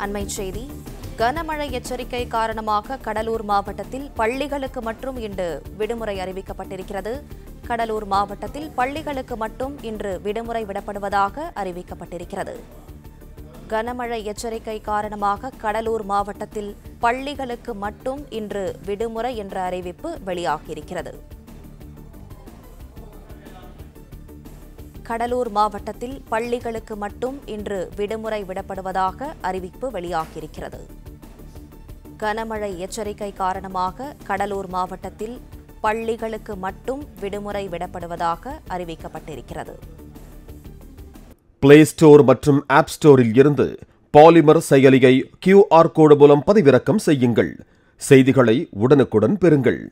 அண்மைச் செய்தி. கனமழை எச்சரிக்கை காரணமாக கடலூர் மாவட்டத்தில் பள்ளிகளுக்கு மட்டும் இன்று விடுமுறை அறிவிக்கப்பட்டிருக்கிறது. கடலூர் மாவட்டத்தில் பள்ளிகளுக்கு மட்டும் இன்று விடுமுறை விடப்படுவதாக அறிவிக்கப்பட்டிருக்கிறது. கனமழை எச்சரிக்கை காரணமாக கடலூர் மாவட்டத்தில் பள்ளிகளுக்கு மட்டும் இன்று விடுமுறை என்ற அறிவிப்பு வெளியாகியிருக்கிறது. கடலூர் மாவட்டத்தில் பள்ளிகளுக்கு மட்டும் இன்று விடுமுறை விடப்படுவதாக அறிவிப்பு வெளியாகியிருக்கிறது. கனமழை எச்சரிக்கை காரணமாக கடலூர் மாவட்டத்தில் பள்ளிகளுக்கு மட்டும் விடுமுறை விடப்படுவதாக அறிவிக்கப்பட்டிருக்கிறது. பிளே ஸ்டோர் மற்றும் ஆப் ஸ்டோரில் இருந்து பாலிமர் செயலியை QR கோடு மூலம் பதிவிறக்கம் செய்யுங்கள். செய்திகளை உடனுக்குடன் பெறுங்கள்.